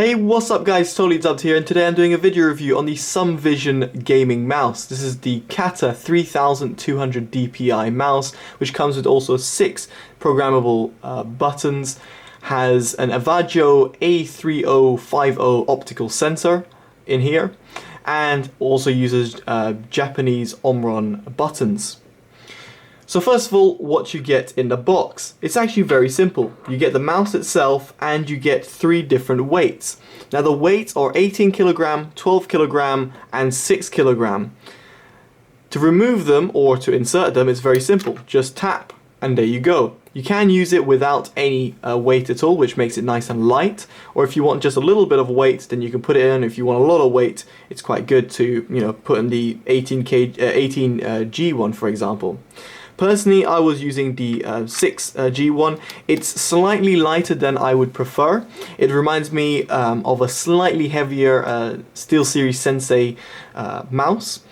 Hey, what's up guys, Totally Dubbed here, and today I'm doing a video review on the Sumvision gaming mouse. This is the Kata 3200 DPI mouse, which comes with also 6 programmable buttons, has an Avago A3050 optical sensor in here, and also uses Japanese Omron buttons. So first of all, what you get in the box. It's actually very simple. You get the mouse itself and you get 3 different weights. Now the weights are 18 kilogram, 12 kilogram and 6 kilogram. To remove them or to insert them is very simple. Just tap and there you go. You can use it without any weight at all, which makes it nice and light. Or if you want just a little bit of weight, then you can put it in. If you want a lot of weight, it's quite good to put in the 18G one, for example. Personally, I was using the 6G one. It's slightly lighter than I would prefer. It reminds me of a slightly heavier SteelSeries Sensei mouse.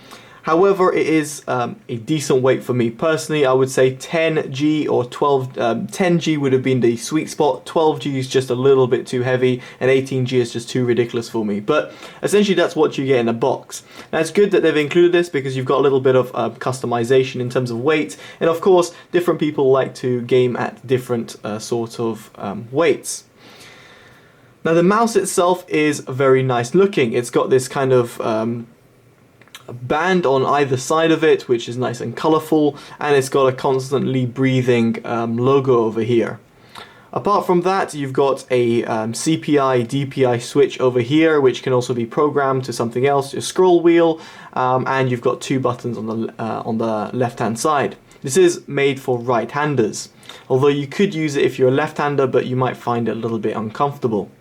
However, it is a decent weight for me. Personally, I would say 10G or 10G would have been the sweet spot. 12G is just a little bit too heavy, and 18G is just too ridiculous for me. But essentially, that's what you get in a box. Now, it's good that they've included this because you've got a little bit of customization in terms of weight, and of course, different people like to game at different sort of weights. Now, the mouse itself is very nice looking. It's got this kind of band on either side of it, which is nice and colorful, and it's got a constantly breathing logo over here. Apart from that, you've got a CPI DPI switch over here, which can also be programmed to something else, a scroll wheel, and you've got 2 buttons on the left hand side. This is made for right-handers, although you could use it if you're a left-hander, but you might find it a little bit uncomfortable.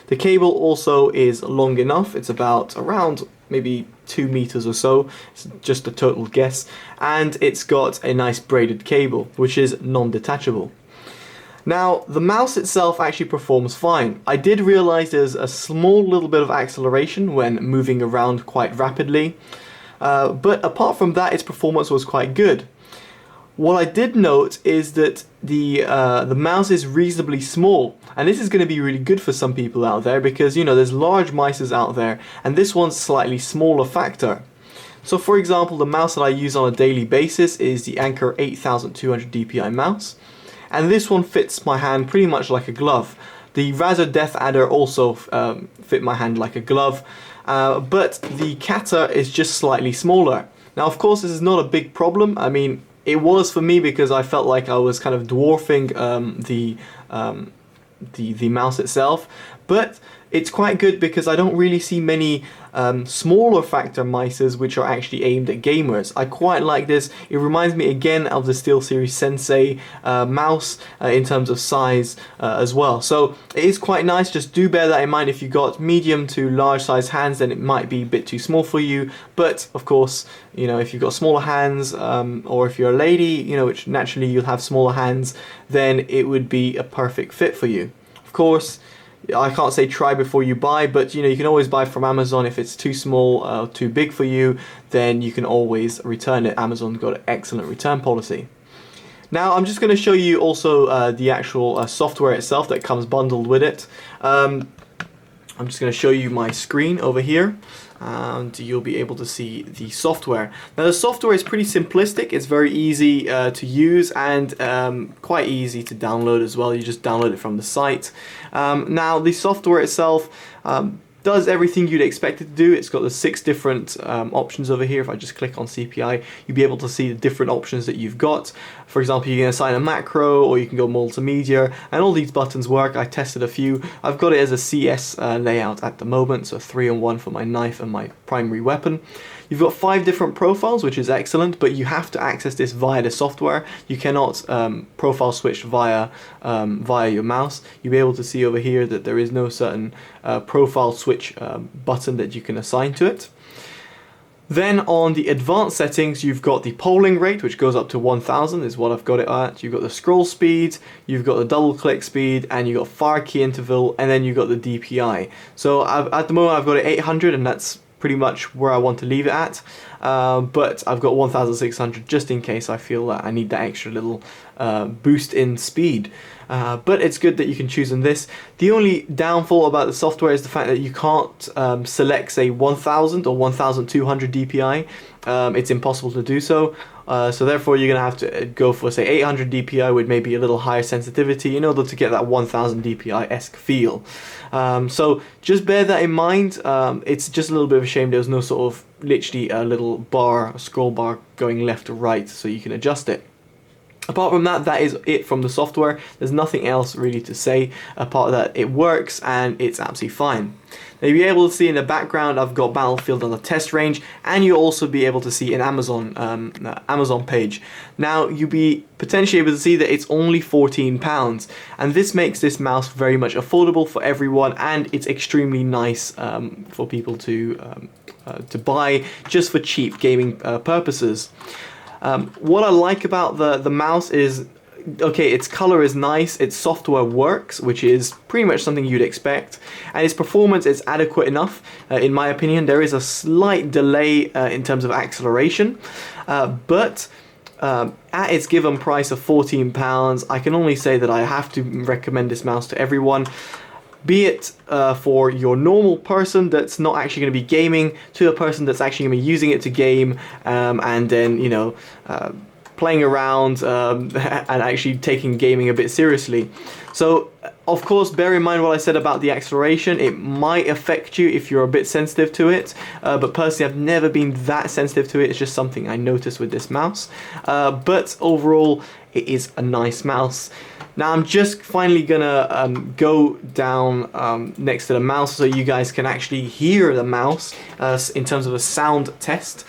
The cable also is long enough. It's about around maybe 2 meters or so. It's just a total guess. And it's got a nice braided cable, which is non-detachable. Now, the mouse itself actually performs fine. I did realize there's a small little bit of acceleration when moving around quite rapidly. But apart from that, its performance was quite good. What I did note is that the mouse is reasonably small, and this is going to be really good for some people out there because there's large mices out there, and this one's slightly smaller factor. So for example, the mouse that I use on a daily basis is the Anker 8200 DPI mouse, and this one fits my hand pretty much like a glove. The Razer Death Adder also fit my hand like a glove, but the Kata is just slightly smaller. Now of course this is not a big problem. I mean, it was for me because I felt like I was kind of dwarfing the mouse itself, but it's quite good because I don't really see many smaller factor mices which are actually aimed at gamers. I quite like this. It reminds me again of the SteelSeries Sensei mouse in terms of size as well. So it is quite nice. Just do bear that in mind. If you've got medium to large size hands, then it might be a bit too small for you. But of course, if you've got smaller hands, or if you're a lady, which naturally you'll have smaller hands, then it would be a perfect fit for you. Of course, I can't say try before you buy, but you can always buy from Amazon. If it's too small, too big for you, then you can always return it. Amazon's got an excellent return policy. Now I'm just going to show you also the actual software itself that comes bundled with it. I'm just going to show you my screen over here, and you'll be able to see the software. Now the software is pretty simplistic. It's very easy to use and quite easy to download as well. You just download it from the site. Now the software itself does everything you'd expect it to do. It's got the 6 different options over here. If I just click on CPI, you'll be able to see the different options that you've got. For example, you can assign a macro, or you can go multimedia, and all these buttons work. I tested a few. I've got it as a CS layout at the moment, so 3-in-1 for my knife and my primary weapon. You've got 5 different profiles, which is excellent, but you have to access this via the software. You cannot profile switch via your mouse. You'll be able to see over here that there is no certain profile switch button that you can assign to it. Then on the advanced settings, you've got the polling rate, which goes up to 1000 is what I've got it at. You've got the scroll speed, you've got the double click speed, and you've got fire key interval, and then you've got the DPI. So at the moment I've got it 800, and that's pretty much where I want to leave it at, but I've got 1600 just in case I feel that I need that extra little boost in speed. But it's good that you can choose on this. The only downfall about the software is the fact that you can't select, say, 1000 or 1200 DPI. It's impossible to do so. So therefore you're going to have to go for, say, 800 DPI with maybe a little higher sensitivity in order to get that 1000 DPI-esque feel. So just bear that in mind. It's just a little bit of a shame there was no sort of literally a little bar, a scroll bar going left to right so you can adjust it. Apart from that, that is it from the software. There's nothing else really to say apart of that it works and it's absolutely fine. Now you'll be able to see in the background I've got Battlefield on the test range, and you'll also be able to see an Amazon page. Now you'll be potentially able to see that it's only £14, and this makes this mouse very much affordable for everyone, and it's extremely nice for people to buy just for cheap gaming purposes. What I like about the mouse is, okay, its color is nice, its software works, which is pretty much something you'd expect, and its performance is adequate enough, in my opinion. There is a slight delay in terms of acceleration, but at its given price of £14, I can only say that I have to recommend this mouse to everyone. Be it for your normal person that's not actually going to be gaming, to a person that's actually going to be using it to game, and then, you know, playing around and actually taking gaming a bit seriously. So, of course, bear in mind what I said about the acceleration. It might affect you if you're a bit sensitive to it, but personally I've never been that sensitive to it. It's just something I noticed with this mouse. But overall, it is a nice mouse. Now I'm just finally gonna go down next to the mouse so you guys can actually hear the mouse in terms of a sound test.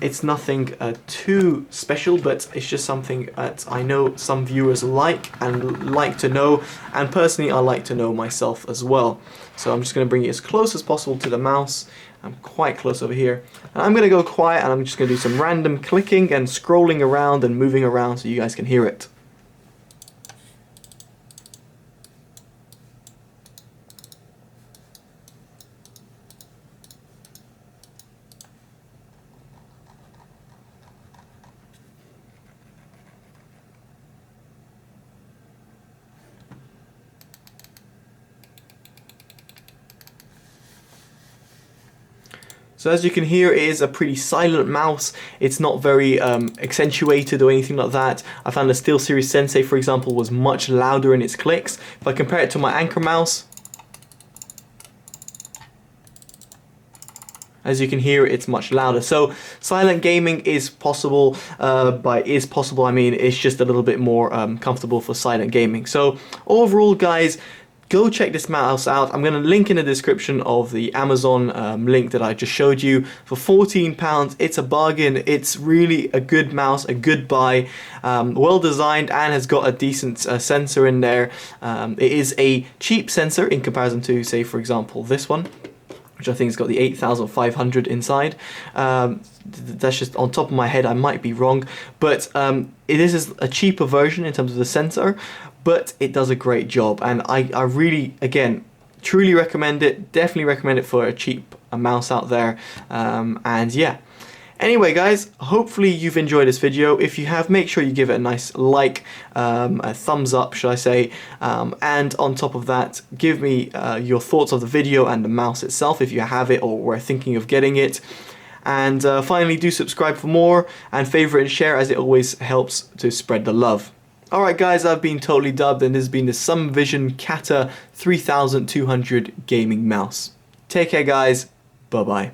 It's nothing too special, but it's just something that I know some viewers like and like to know, and personally I like to know myself as well. So I'm just going to bring it as close as possible to the mouse. I'm quite close over here. And I'm going to go quiet, and I'm just going to do some random clicking and scrolling around and moving around so you guys can hear it. So as you can hear, it is a pretty silent mouse. It's not very accentuated or anything like that. I found the SteelSeries Sensei, for example, was much louder in its clicks. If I compare it to my Anker mouse, as you can hear, it's much louder. So silent gaming is possible. I mean, it's just a little bit more comfortable for silent gaming. So overall, guys, go check this mouse out. I'm going to link in the description of the Amazon link that I just showed you. For £14, it's a bargain. It's really a good mouse, a good buy, well designed, and has got a decent sensor in there. It is a cheap sensor in comparison to, say, for example, this one, which I think has got the 8500 inside. That's just on top of my head, I might be wrong, but it is a cheaper version in terms of the sensor, but it does a great job, and I really, again, truly recommend it. Definitely recommend it for a cheap mouse out there, and yeah. Anyway, guys, hopefully you've enjoyed this video. If you have, make sure you give it a nice like, a thumbs up, should I say, and on top of that, give me your thoughts of the video and the mouse itself if you have it or were thinking of getting it. And finally, do subscribe for more, and favorite and share, as it always helps to spread the love. Alright guys, I've been Totally Dubbed, and this has been the Sumvision Kata 3200 gaming mouse. Take care guys, bye bye.